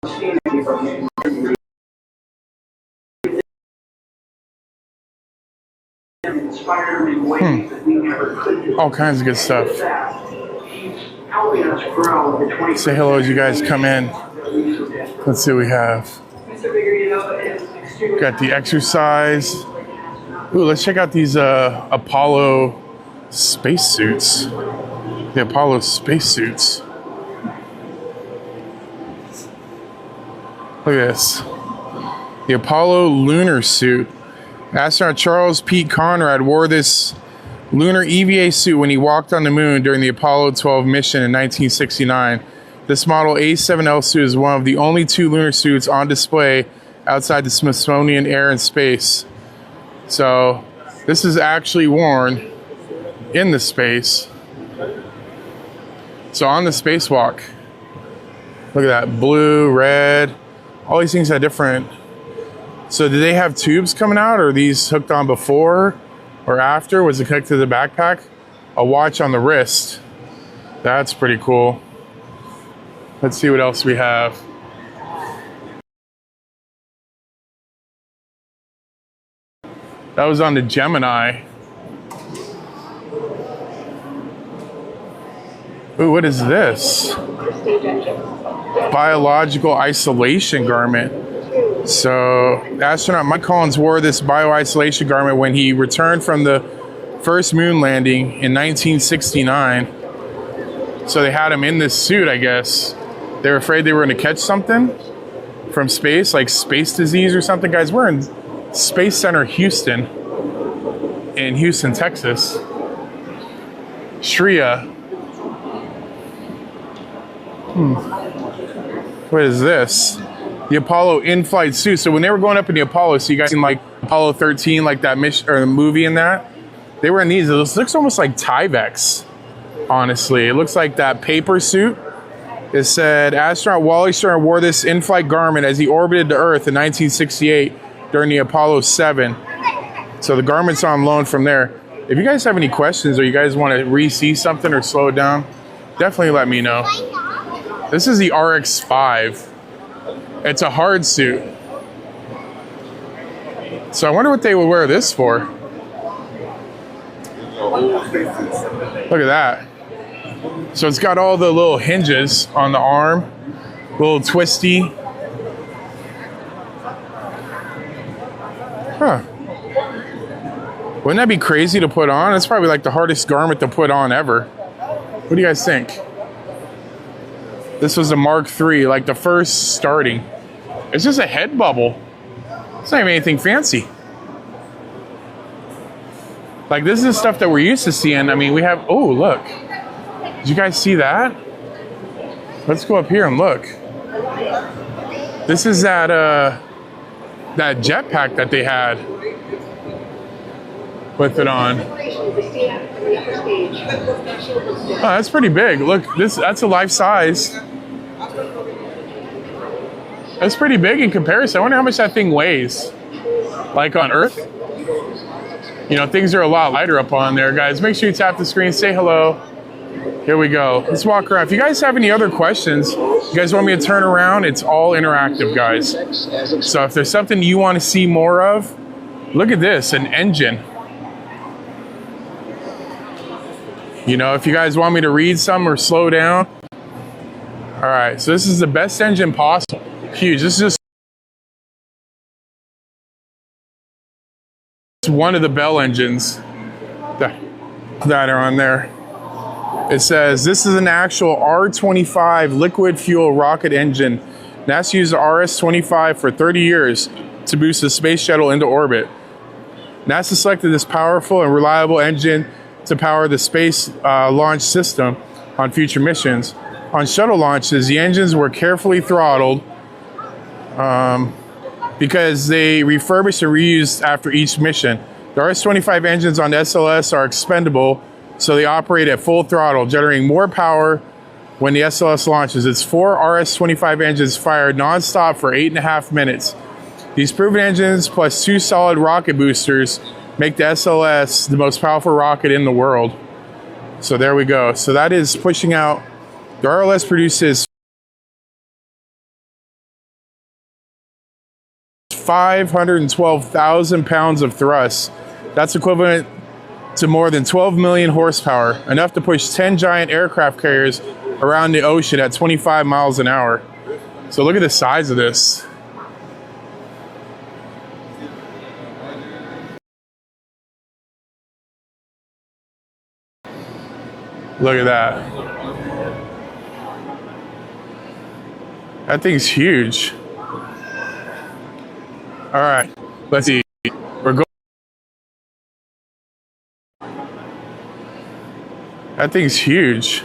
All kinds of good stuff. Say hello as you guys come in. Let's see what we have. Got the exercise. Ooh, let's check out these Apollo spacesuits. The Apollo spacesuits. Look at this. The Apollo lunar suit. Astronaut Charles Pete Conrad wore this lunar EVA suit when he walked on the moon during the Apollo 12 mission in 1969. This model A7L suit is one of the only two lunar suits on display outside the Smithsonian Air and Space. So this is actually worn in the space. So on the spacewalk. Look at that, blue, red, all these things are different. So did they have tubes coming out, or are these hooked on before or after? Was it connected to the backpack? A watch on the wrist. That's pretty cool. Let's see what else we have. That was on the Gemini. Ooh, what is this? Biological isolation garment. So, astronaut Mike Collins wore this bio-isolation garment when he returned from the first moon landing in 1969. So they had him in this suit, I guess. They were afraid they were going to catch something from space, like space disease or something. Guys, we're in Space Center Houston, in Houston, Texas. Shreya. What is this? The Apollo in-flight suit. So when they were going up in the Apollo, so you guys seen like Apollo 13, like that mission or the movie in that, they were in these. It looks almost like Tyvek's, honestly. It looks like that paper suit. It said astronaut Wally Stern wore this in-flight garment as he orbited the Earth in 1968 during the Apollo 7. So the garment's on loan from there. If you guys have any questions or you guys want to re-see something or slow it down, definitely let me know. This is the RX-5. It's a hard suit. So I wonder what they would wear this for. Look at that. So it's got all the little hinges on the arm. A little twisty. Huh. Wouldn't that be crazy to put on? It's probably like the hardest garment to put on ever. What do you guys think? This was a Mark III, like the first starting. It's just a head bubble. It's not even anything fancy. Like, this is stuff that we're used to seeing. I mean, we have, oh, look. Did you guys see that? Let's go up here and look. This is that jetpack that they had with it on. Oh, that's pretty big. Look, that's a life size. That's pretty big in comparison. I wonder how much that thing weighs. Like on Earth. You know, things are a lot lighter up on there, guys. Make sure you tap the screen, say hello. Here we go. Let's walk around. If you guys have any other questions, you guys want me to turn around, it's all interactive, guys. So if there's something you want to see more of, look at this, an engine. You know, if you guys want me to read some or slow down. All right, so this is the best engine possible. Huge. This is just one of the Bell engines that are on there. It says this is an actual R-25 liquid fuel rocket engine. NASA used the RS-25 for 30 years to boost the space shuttle into orbit. NASA selected this powerful and reliable engine to power the space launch system on future missions. On shuttle launches, the engines were carefully throttled because they refurbished and reused after each mission. The RS-25 engines on the SLS are expendable, so they operate at full throttle, generating more power when the SLS launches. It's 4 RS-25 engines fired nonstop for 8.5 minutes. These proven engines plus 2 solid rocket boosters make the SLS the most powerful rocket in the world. So there we go. So that is pushing out. The RLS produces 512,000 pounds of thrust. That's equivalent to more than 12 million horsepower, enough to push 10 giant aircraft carriers around the ocean at 25 miles an hour. So look at the size of this. Look at that. That thing's huge. All right, let's see. We're going. That thing's huge.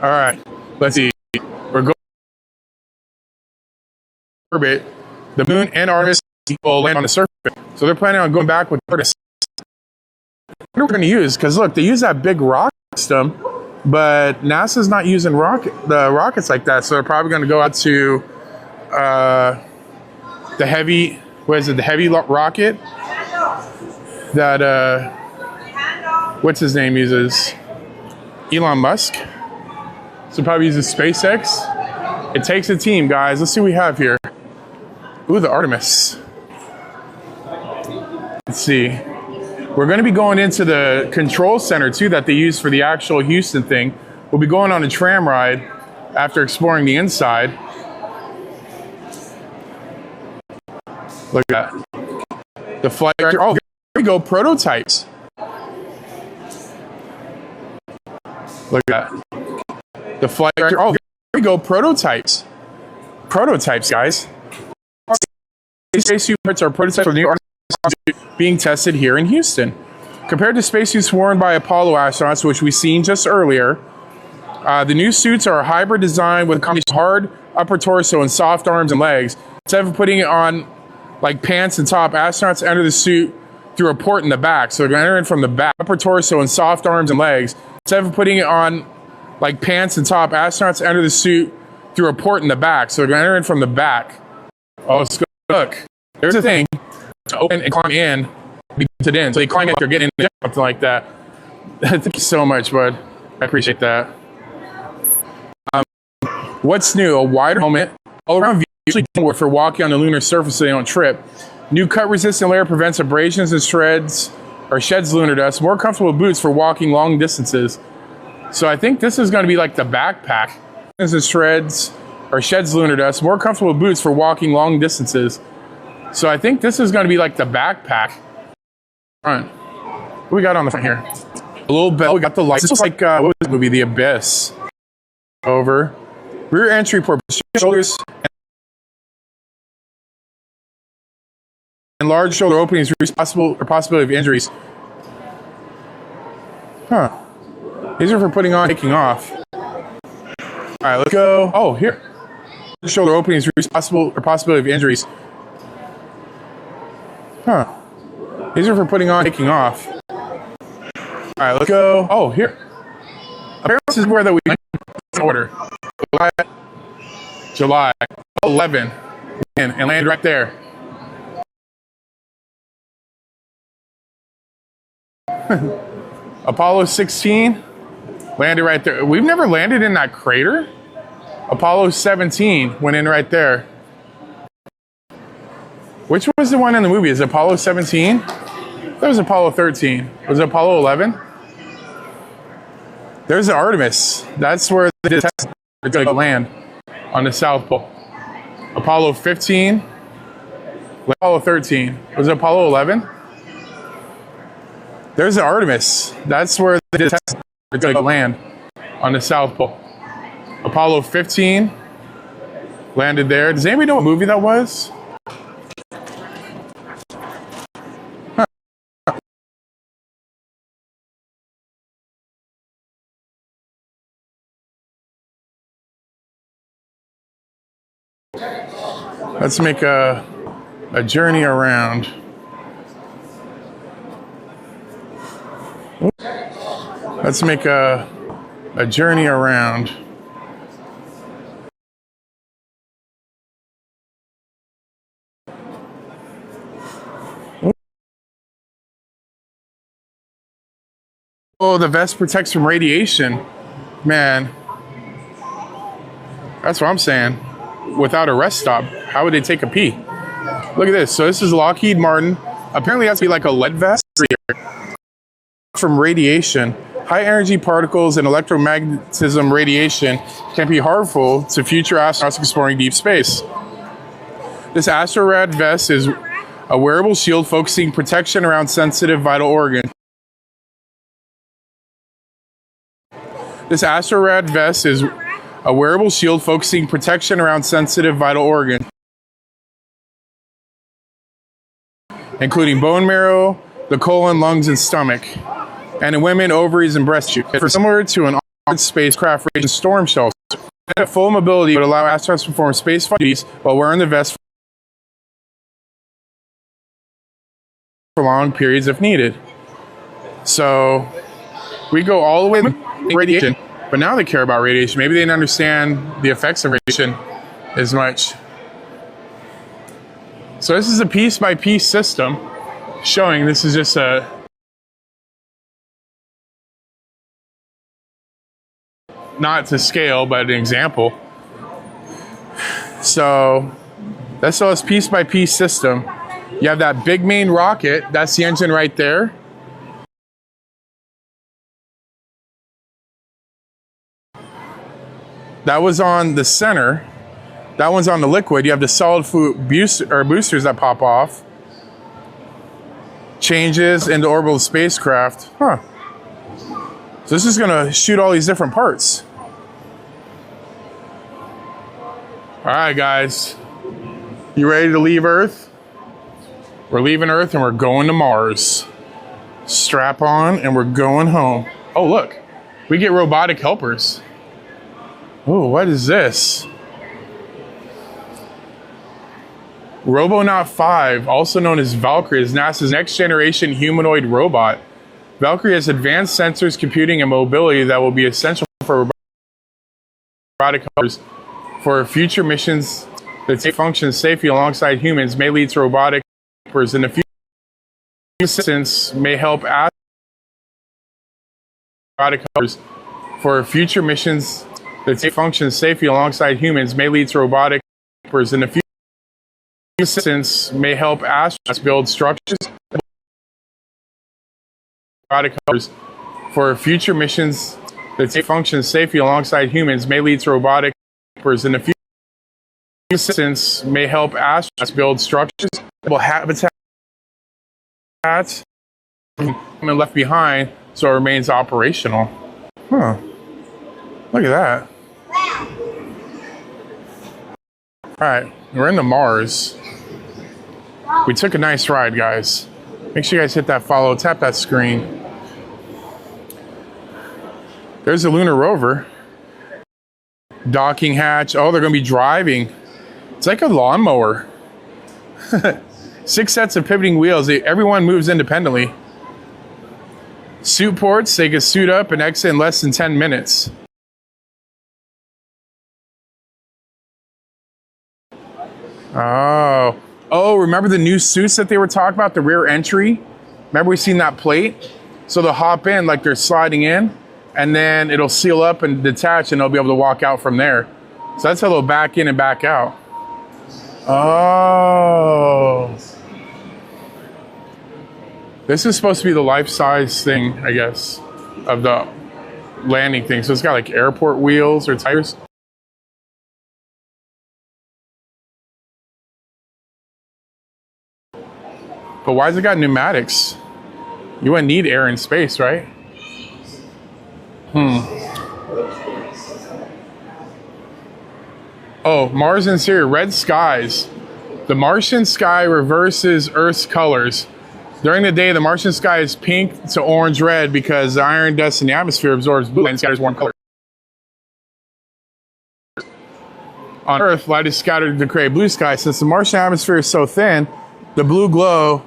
All right, let's see. We're going orbit. The moon and Artemis will land on the surface. So they're planning on going back with Artemis. What we're going to use, because look, they use that big rocket system, but NASA's not using rockets like that. So they're probably going to go out to the heavy, what is it? The heavy rocket that what's his name uses? Elon Musk. So probably uses SpaceX. It takes a team, guys. Let's see what we have here. Ooh, the Artemis. Let's see. We're going to be going into the control center too that they use for the actual Houston thing. We'll be going on a tram ride after exploring the inside. Look at that. The flight director. Oh, here we go. Prototypes. Look at that. The flight director. Oh, here we go. Prototypes. Prototypes, guys. Spacesuits are prototypes for the new being tested here in Houston. Compared to spacesuits worn by Apollo astronauts, which we've seen just earlier, the new suits are a hybrid design with a combination of hard upper torso and soft arms and legs. Instead of putting it on like pants and top, astronauts enter the suit through a port in the back. So they're going to enter in from the back, upper torso and soft arms and legs. Instead of putting it on like pants and top, astronauts enter the suit through a port in the back. So they're going to enter in from the back. Oh, look, there's a thing to open and climb in, to in. So you climb in, you're getting in, something like that. Thank you so much, bud. I appreciate that. What's new? A wider helmet, all-around view, usually for walking on the lunar surface so they don't trip. New cut-resistant layer prevents abrasions and sheds lunar dust. More comfortable boots for walking long distances. So I think this is going to be like the backpack. Sheds lunar dust. More comfortable boots for walking long distances. So I think this is going to be like the backpack. Front. What we got on the front here? A little bell. We got the lights. This looks like what was the movie? The Abyss. Over. Rear entry port. Shoulders and large shoulder openings reduce possibility of injuries. Huh. These are for putting on, taking off. All right, let's go. Oh, here. Shoulder openings reduce possibility of injuries. Huh. These are for putting on, taking off. All right, let's go. Oh, here. Apparently, this is where we went in order. July 11, and land right there. Apollo 16 landed right there. We've never landed in that crater. Apollo 17 went in right there. Which was the one in the movie? Is it Apollo 17? That was Apollo 13. Was it Apollo 11? There's the Artemis. That's where they did test to land on the South Pole. Apollo 15. Apollo 13. Was it Apollo 11? There's the Artemis. That's where they did test to land on the South Pole. Apollo 15 landed there. Does anybody know what movie that was? Let's make a journey around. Let's make a journey around. Oh, the vest protects from radiation. Man, that's what I'm saying. Without a rest stop. How would they take a pee? Look at this. So this is Lockheed Martin. Apparently it has to be like a lead vest from radiation. High energy particles and electromagnetism radiation can be harmful to future astronauts exploring deep space. This AstroRad vest is a wearable shield focusing protection around sensitive vital organs. This AstroRad vest is a wearable shield focusing protection around sensitive vital organs, including bone marrow, the colon, lungs, and stomach, and in women, ovaries, and breast tissue. For similar to an armored spacecraft ranging storm shells, full mobility would allow astronauts to perform space duties while wearing the vest for long periods if needed. So we go all the way to radiation, but now they care about radiation. Maybe they didn't understand the effects of radiation as much. So this is a piece-by-piece system showing this is just a not to scale, but an example. So that's all this piece-by-piece system. You have that big main rocket. That's the engine right there. That was on the center. That one's on the liquid. You have the solid fuel boosters that pop off. Changes into orbital spacecraft. Huh. So this is gonna shoot all these different parts. All right, guys. You ready to leave Earth? We're leaving Earth and we're going to Mars. Strap on and we're going home. Oh, look. We get robotic helpers. Oh, what is this? Robonaut 5, also known as Valkyrie, is NASA's next generation humanoid robot. Valkyrie has advanced sensors, computing, and mobility that will be essential for robotic helpers for future missions that function safely alongside humans, may lead to robotic helpers in the future. Assistance may help robotic helpers for future missions that function safely alongside humans, may lead to robotic helpers in the future. Assistance may help astronauts build structures robotic helpers for future missions that function safely alongside humans, may lead to robotic helpers in the future. Assistance may help astronauts build structures, habitats, and left behind so it remains operational. Huh. Look at that. All right, we're into Mars. We took a nice ride, guys. Make sure you guys hit that follow, tap that screen. There's a lunar rover. Docking hatch. Oh, they're going to be driving. It's like a lawnmower. 6 sets of pivoting wheels. Everyone moves independently. Suit ports. They can suit up and exit in less than 10 minutes. Oh, remember the new suits that they were talking about? The rear entry? Remember we seen that plate? So they'll hop in like they're sliding in, and then it'll seal up and detach, and they'll be able to walk out from there. So that's how they'll back in and back out. Oh. This is supposed to be the life-size thing, I guess, of the landing thing. So it's got like airport wheels or tires. But why has it got pneumatics? You wouldn't need air in space, right? Oh, Mars interior, red skies. The Martian sky reverses Earth's colors. During the day, the Martian sky is pink to orange-red because the iron dust in the atmosphere absorbs blue and scatters warm color. On Earth, light is scattered to create blue sky. Since the Martian atmosphere is so thin, the blue glow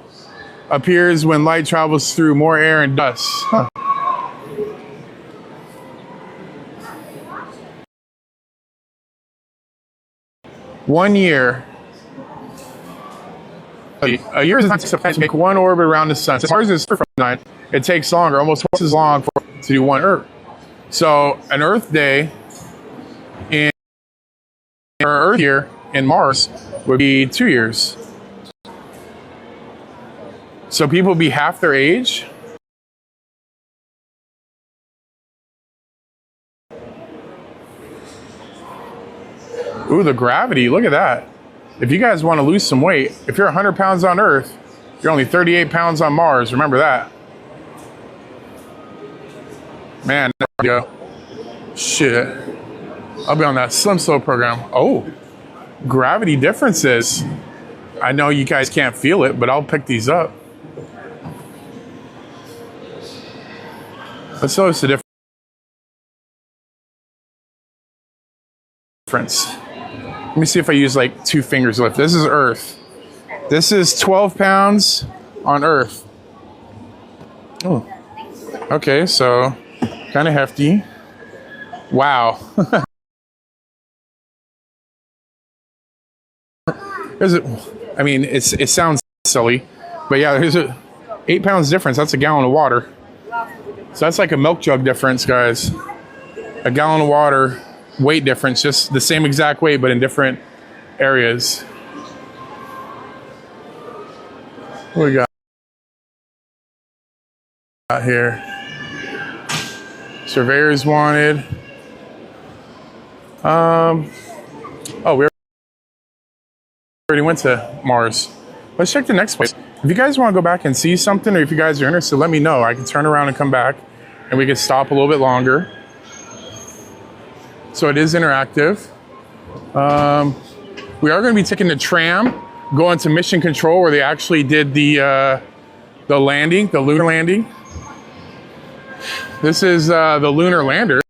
appears when light travels through more air and dust. Huh. One year. A year is not sufficient to make one orbit around the sun. Since Mars is from 9, it takes longer, almost twice as long to do one Earth. So an Earth day in or Earth year in Mars would be 2 years. So people be half their age. Ooh, the gravity, look at that. If you guys want to lose some weight, if you're 100 pounds on Earth, you're only 38 pounds on Mars. Remember that. Man, there we go. Shit. I'll be on that Slim Slow program. Oh, gravity differences. I know you guys can't feel it, but I'll pick these up. Let's notice the difference. Let me see if I use like 2 fingers lift. This is Earth. This is 12 pounds on Earth. Oh, okay, so kind of hefty. Wow. I mean, it sounds silly, but yeah, there's a 8 pounds difference. That's a gallon of water. So that's like a milk jug difference, guys. A gallon of water weight difference, just the same exact weight, but in different areas. What we got here? Surveyors wanted. Oh, we already went to Mars. Let's check the next place. If you guys want to go back and see something, or if you guys are interested, let me know. I can turn around and come back, and we can stop a little bit longer. So it is interactive. We are going to be taking the tram, going to Mission Control, where they actually did the landing, the lunar landing. This is the lunar lander.